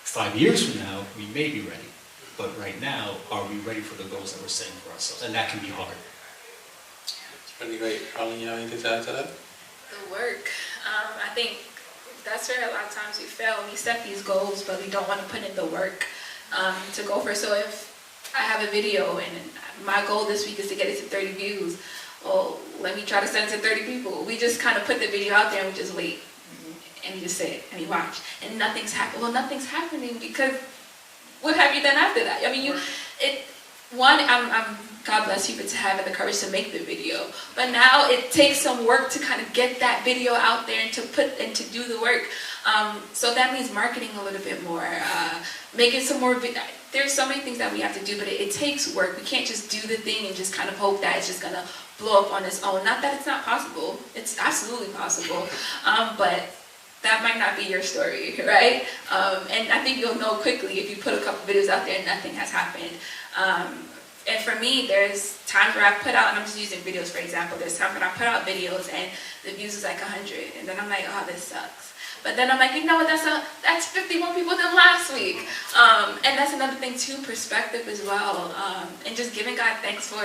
5 years from now, we may be ready. But right now, are we ready for the goals that we're setting for ourselves? And that can be hard. It's pretty great. Carlene, you have anything to add to that? The work. I think that's where a lot of times we fail. We set these goals, but we don't want to put in the work to go for. So if I have a video and my goal this week is to get it to 30 views, well, let me try to send it to 30 people. We just kind of put the video out there and we just wait. and you just sit and you watch, and nothing's happening. Well, nothing's happening because what have you done after that? I mean, I'm God bless you for having the courage to make the video, but now it takes some work to kind of get that video out there and to do the work. So that means marketing a little bit more, making some more. There's so many things that we have to do, but it takes work. We can't just do the thing and just kind of hope that it's just gonna blow up on its own. Not that it's not possible. It's absolutely possible, but that might not be your story, right? And I think you'll know quickly if you put a couple videos out there and nothing has happened. And for me, there's times where I put out, and I'm just using videos for example, there's times when I put out videos and the views is like 100, and then I'm like, oh, this sucks. But then I'm like, you know what, that's 51 people than last week. And that's another thing too, perspective as well. And just giving God thanks for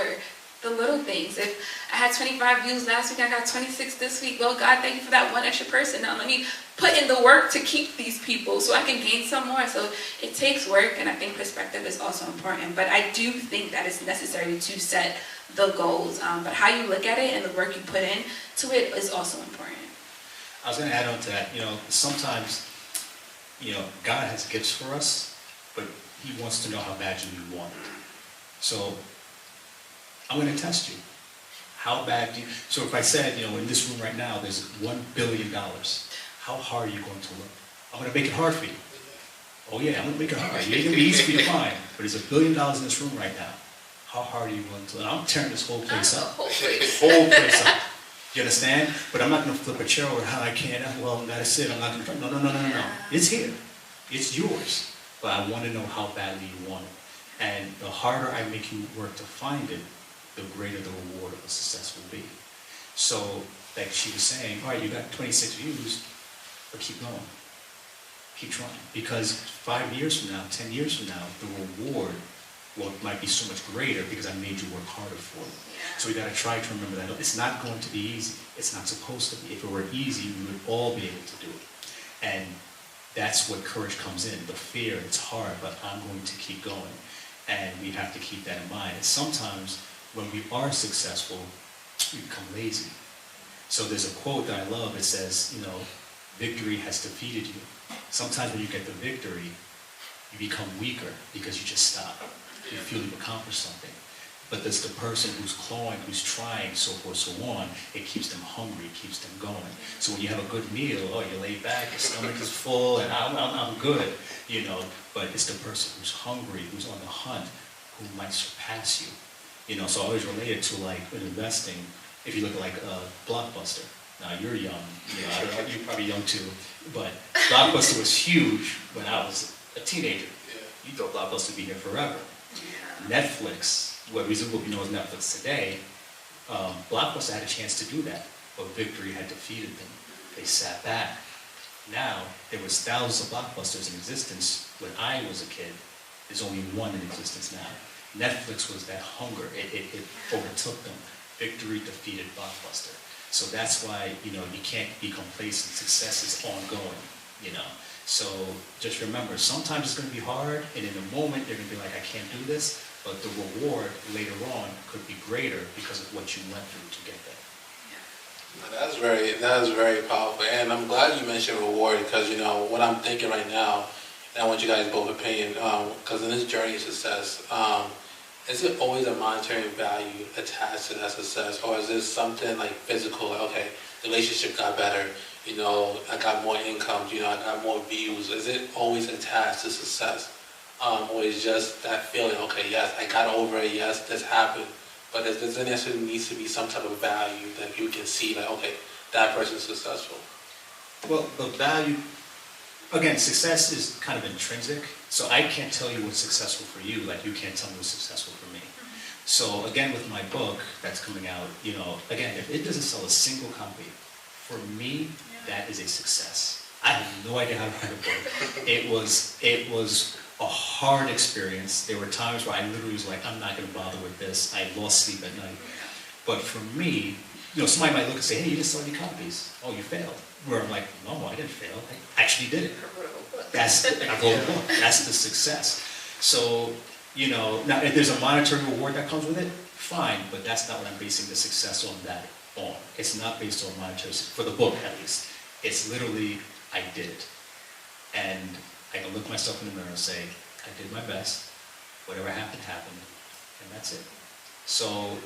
the little things. If I had 25 views last week, I got 26 this week. Well, God, thank you for that one extra person. Now let me put in the work to keep these people so I can gain some more. So it takes work, and I think perspective is also important. But I do think that it's necessary to set the goals. But how you look at it and the work you put in to it is also important. I was going to add on to that. Sometimes, God has gifts for us, but He wants to know how badly you want it. So I'm going to test you. How bad do you... So if I said, in this room right now, there's $1 billion, how hard are you going to look? I'm going to make it hard for you. Oh yeah, I'm going to make it hard. It's going to be easy for you to find. But there's $1 billion in this room right now. How hard are you willing to look? I'm tearing this whole place up. Whole place up. You understand? But I'm not going to flip a chair over how I can't. Well, that's it. I'm not going to... No. It's here. It's yours. But I want to know how badly you want it. And the harder I make you work to find it, the greater the reward of the success will be. So, like she was saying, all right, you got 26 views, but keep going. Keep trying. Because 5 years from now, 10 years from now, the reward might be so much greater because I made you work harder for it. Yeah. So we got to try to remember that it's not going to be easy. It's not supposed to be. If it were easy, we would all be able to do it. And that's what courage comes in. The fear, it's hard, but I'm going to keep going. And we have to keep that in mind. And sometimes when we are successful, we become lazy. So there's a quote that I love. It says, victory has defeated you. Sometimes when you get the victory, you become weaker because you just stop. You feel you've accomplished something. But there's the person who's clawing, who's trying, so forth, so on. It keeps them hungry, keeps them going. So when you have a good meal, you lay back, your stomach is full, and I'm good, But it's the person who's hungry, who's on the hunt, who might surpass you. So I always relate it to like in investing. If you look at like Blockbuster. Now you're young, I don't know, you're probably young too. But Blockbuster was huge when I was a teenager. You thought Blockbuster would be here forever. Netflix, what we know as Netflix today, Blockbuster had a chance to do that, but victory had defeated them. They sat back. Now, there was thousands of Blockbusters in existence when I was a kid. There's only one in existence now. Netflix was that hunger. It overtook them. Victory defeated Blockbuster. So that's why, you can't be complacent. Success is ongoing, So just remember, sometimes it's going to be hard, and in a moment, you're going to be like, I can't do this, but the reward later on could be greater because of what you went through to get there. That is very powerful, and I'm glad you mentioned reward because, what I'm thinking right now, and I want you guys both opinion, because in this journey of success, is it always a monetary value attached to that success, or is this something like physical, like, okay, the relationship got better, I got more income, I got more views? Is it always attached to success? Or is just that feeling, okay, yes, I got over it, yes, this happened, but there necessarily needs to be some type of value that people can see, like, okay, that person's successful? Well, the value, again, success is kind of intrinsic, so I can't tell you what's successful for you, like you can't tell me what's successful for me. So again, with my book that's coming out, again, if it doesn't sell a single copy, for me, that is a success. I have no idea how to write a book. It was a hard experience. There were times where I literally was like, I'm not going to bother with this. I lost sleep at night. But for me, somebody might look and say, hey, you didn't sell any copies. Oh, you failed. Where I'm like, no, I didn't fail. I actually did it. I wrote a book. That's the success. So, now if there's a monetary reward that comes with it, fine, but that's not what I'm basing the success on. It's not based on monetary, for the book at least. It's literally, I did it. And I can look myself in the mirror and say, I did my best, whatever happened, happened, and that's it. So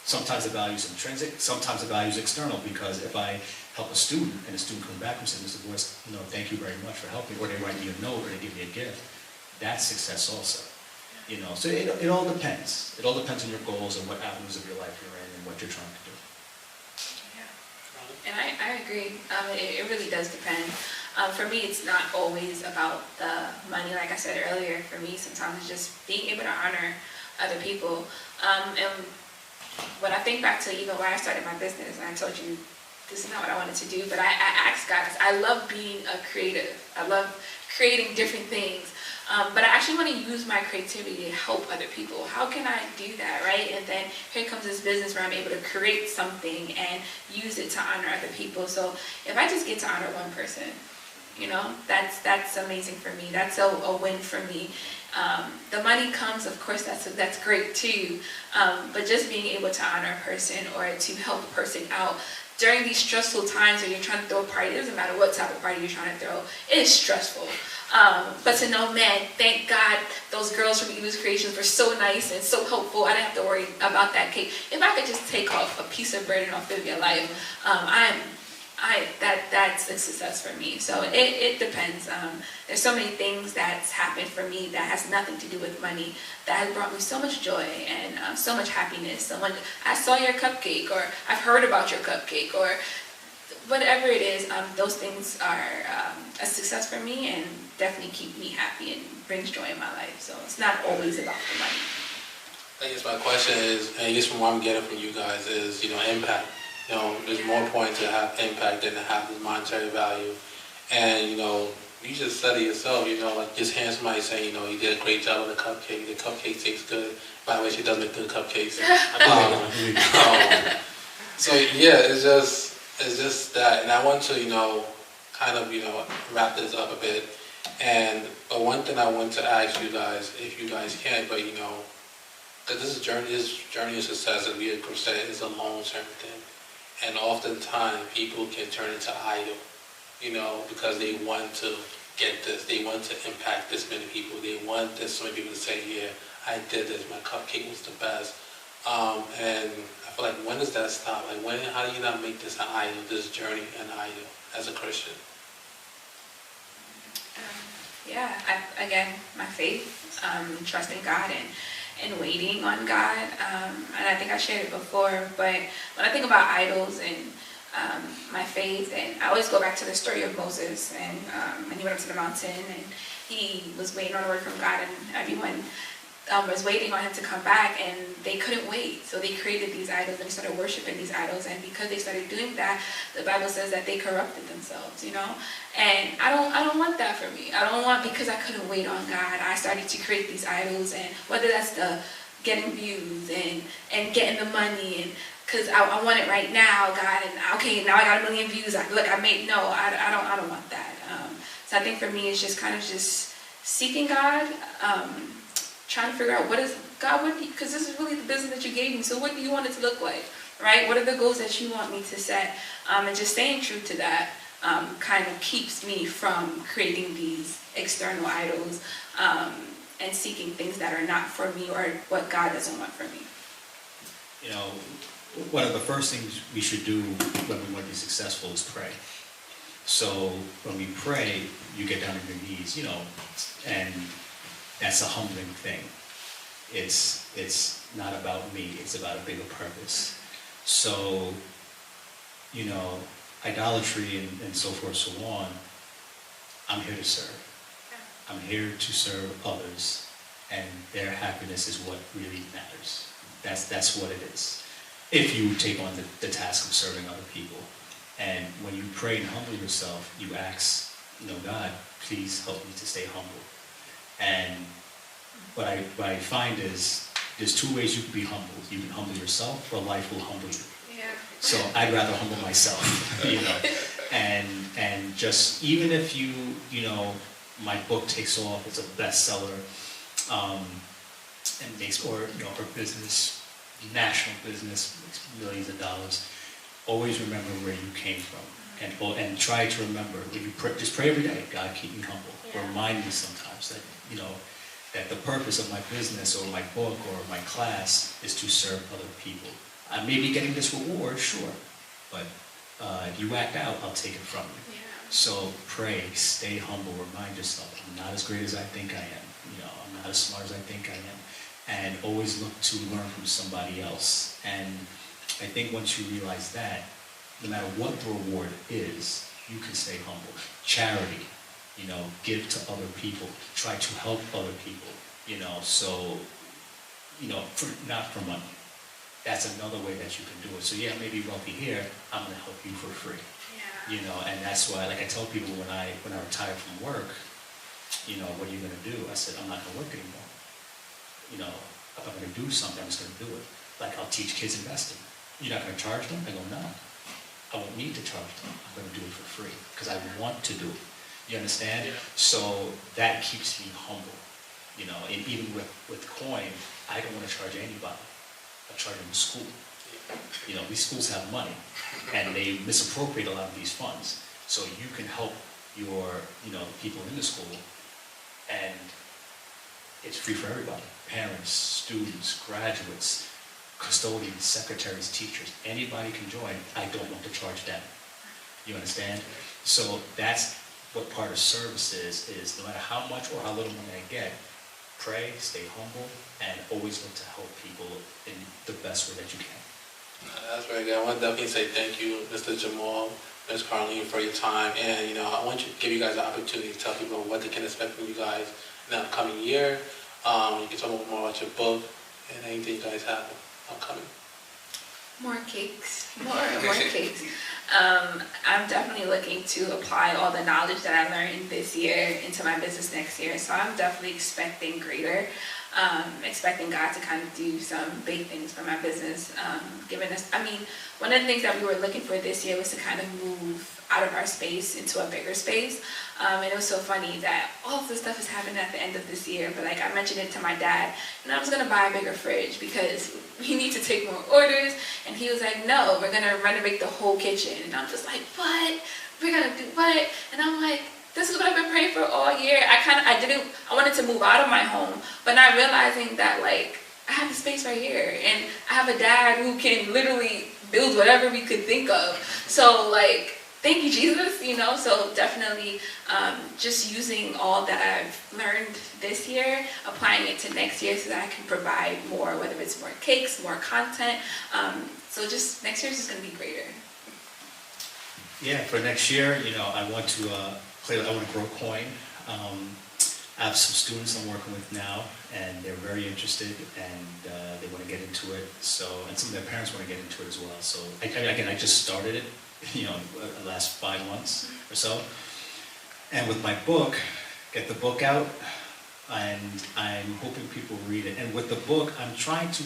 sometimes the value is intrinsic, sometimes the value is external, because if I help a student and the student comes back and says, Mr. Boyce, thank you very much for helping, or they write me a note, or they give me a gift, that's success also. So it all depends. It all depends on your goals and what avenues of your life you're in and what you're trying to do. Yeah, and I agree. It really does depend. For me, it's not always about the money. Like I said earlier, for me, sometimes it's just being able to honor other people. And when I think back to even why I started my business, and I told you this is not what I wanted to do, but I asked God, I love being a creative. I love creating different things. But I actually want to use my creativity to help other people. How can I do that, right? And then here comes this business where I'm able to create something and use it to honor other people. So if I just get to honor one person, that's amazing for me. That's a win for me. The money comes, of course, that's great too. But just being able to honor a person or to help a person out during these stressful times when you're trying to throw a party, it doesn't matter what type of party you're trying to throw, it is stressful. But to know, man, thank God those girls from Creationz were so nice and so helpful. I didn't have to worry about that cake. If I could just take off a piece of bread and off of your life, that's a success for me. So it depends. There's so many things that's happened for me that has nothing to do with money that has brought me so much joy and so much happiness. I saw your cupcake, or I've heard about your cupcake, or whatever it is, those things are a success for me and definitely keep me happy and brings joy in my life. So it's not always about the money. I guess my question is, and I guess from what I'm getting from you guys is, impact. There's more point to have impact than to have the monetary value. And, you just said it yourself, like just hearing somebody saying, you did a great job with the cupcake. The cupcake tastes good. By the way, she does make good cupcakes. So yeah, it's just that. And I want to, kind of, wrap this up a bit. But one thing I want to ask you guys, if you guys can, but that this journey of success, as we have said, is a long-term thing. And oftentimes people can turn into idol, because they want to get this, they want to impact this many people, they want this so many people to say, yeah, I did this, my cupcake was the best. And I feel like, when does that stop? Like, how do you not make this an idol, this journey an idol as a Christian? Again, my faith, trusting God and waiting on God. And I think I shared it before, but when I think about idols and my faith, and I always go back to the story of Moses and when he went up to the mountain and he was waiting on a word from God, and everyone was waiting on him to come back, and they couldn't wait. So they created these idols and they started worshiping these idols, and because they started doing that, the Bible says that they corrupted themselves, And I don't want that for me. I don't want, because I couldn't wait on God, I started to create these idols, and whether that's the getting views and getting the money, and because I want it right now, God, and okay, now I got 1 million views. I don't want that. So I think for me, it's just kind of just seeking God, trying to figure out because this is really the business that you gave me. So what do you want it to look like, right? What are the goals that you want me to set? And just staying true to that kind of keeps me from creating these external idols and seeking things that are not for me or what God doesn't want for me. One of the first things we should do when we want to be successful is pray. So when we pray, you get down on your knees, and that's a humbling thing. It's not about me, it's about a bigger purpose. So, idolatry and so forth, so on, I'm here to serve. I'm here to serve others, and their happiness is what really matters. That's what it is. If you take on the task of serving other people. And when you pray and humble yourself, you ask, God, please help me to stay humble. And what I find is there's 2 ways you can be humbled. You can humble yourself, or life will humble you. Yeah. So I'd rather humble myself, and just, even if my book takes off, it's a bestseller, and makes, or her business, national business, makes millions of dollars, always remember where you came from. and try to remember, when you pray, just pray every day, God keep me humble. Yeah. Remind me sometimes that, that the purpose of my business or my book or my class is to serve other people. I may be getting this reward, sure, but if you act out, I'll take it from you. Yeah. So pray, stay humble, remind yourself, I'm not as great as I think I am. I'm not as smart as I think I am. And always look to learn from somebody else. And I think once you realize that, no matter what the reward is, you can stay humble. Charity, give to other people, try to help other people, so, not for money. That's another way that you can do it. So yeah, maybe wealthy here, I'm gonna help you for free. Yeah. And that's why, like I tell people when I retire from work, what are you gonna do? I said, I'm not gonna work anymore. If I'm gonna do something, I'm just gonna do it. Like I'll teach kids investing. You're not gonna charge them? I go, no. I won't need to charge them. I'm gonna do it for free because I want to do it. You understand? Yeah. So that keeps me humble. And even with coin, I don't want to charge anybody. I charge them to school. These schools have money and they misappropriate a lot of these funds. So you can help your, people in the school, and it's free for everybody. Parents, students, graduates, custodians, secretaries, teachers, anybody can join. I don't want to charge them. You understand? So that's what part of service is no matter how much or how little money I get, pray, stay humble, and always look to help people in the best way that you can. That's very good. I want to definitely say thank you, Mr. Jamal, Ms. Carlene, for your time. And, I want to give you guys the opportunity to tell people what they can expect from you guys in the upcoming year. You can talk more about your book and anything you guys have upcoming. More cakes, more cakes. I'm definitely looking to apply all the knowledge that I learned this year into my business next year. So I'm definitely expecting greater, expecting God to kind of do some big things for my business. One of the things that we were looking for this year was to kind of move out of our space into a bigger space. And it was so funny that all of this stuff is happening at the end of this year. But I mentioned it to my dad, and I was going to buy a bigger fridge because we need to take more orders. And he was like, no, we're going to renovate the whole kitchen. And I'm just like, what? We're going to do what? And I'm like, this is what I've been praying for all year. I wanted to move out of my home, but not realizing that I have the space right here. And I have a dad who can literally build whatever we could think of. So thank you, Jesus, so definitely just using all that I've learned this year, applying it to next year so that I can provide more, whether it's more cakes, more content. So just next year is just going to be greater. Yeah, for next year, I want to I want to grow coin. I have some students I'm working with now, and they're very interested, and they want to get into it. So, and some of their parents want to get into it as well. So, I just started it, the last 5 months or so. And with my book, get the book out, and I'm hoping people read it. And with the book, I'm trying to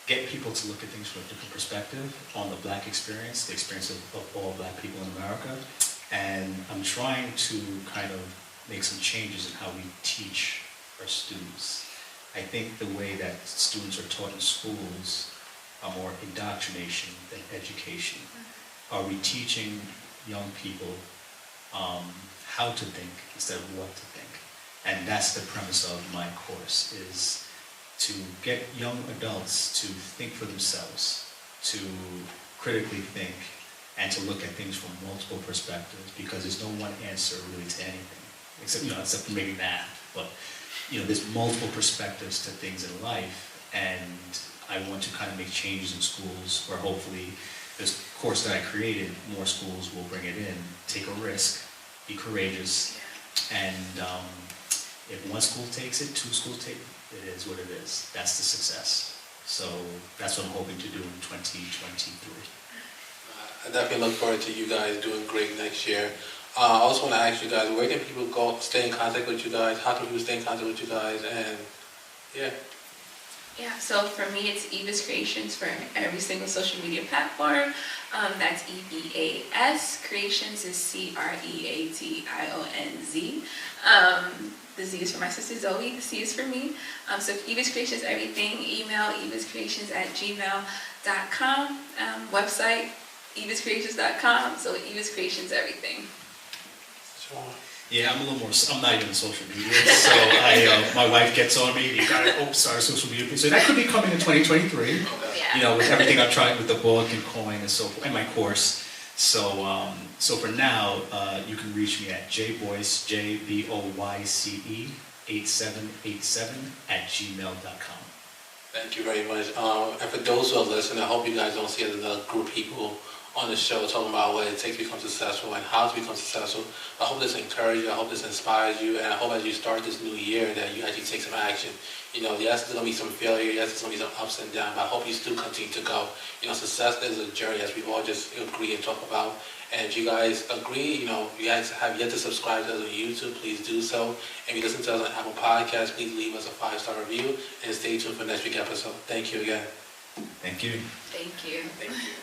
get people to look at things from a different perspective on the Black experience, the experience of all Black people in America. And I'm trying to kind of make some changes in how we teach our students. I think the way that students are taught in schools are more indoctrination than education. Are we teaching young people how to think instead of what to think? And that's the premise of my course, is to get young adults to think for themselves, to critically think, and to look at things from multiple perspectives, because there's no one answer really to anything, except for maybe math. But there's multiple perspectives to things in life, and I want to kind of make changes in schools where hopefully this course that I created, more schools will bring it in, take a risk, be courageous, and if one school takes it, 2 schools take it, it is what it is. That's the success. So that's what I'm hoping to do in 2023. I definitely look forward to you guys doing great next year. I also want to ask you guys, where can people go, stay in contact with you guys? How can people stay in contact with you guys? And Yeah, so for me, it's Eva's Creationz for every single social media platform. That's EBAS. Creationz is CREATIONZ. The Z is for my sister Zoe, the C is for me. So Eva's Creationz everything. Email evascreationz@gmail.com. Website eviscreations.com. So Evis Creations everything. Sure. Yeah, I'm a little more, I'm not even social media, so my wife gets on me, you got to start a social media. So that could be coming in 2023, Yeah. you know, with everything I'm trying with the book and coin and so forth, and my course. So, so for now, you can reach me at jboyce, JBOYCE 8787 @gmail.com. Thank you very much. And for those who are listening, I hope you guys don't see another group of people on the show talking about what it takes to become successful and how to become successful. I hope this encourages you, I hope this inspires you, and I hope as you start this new year that you actually take some action. You know, yes, there's going to be some failure, yes, there's going to be some ups and downs, but I hope you still continue to go. You know, success is a journey, as we've all just agreed and talked about. And if you guys agree, you know, you guys have yet to subscribe to us on YouTube, please do so. If you listen to us on Apple Podcasts, please leave us a 5-star review and stay tuned for next week's episode. Thank you again. Thank you. Thank you. Thank you.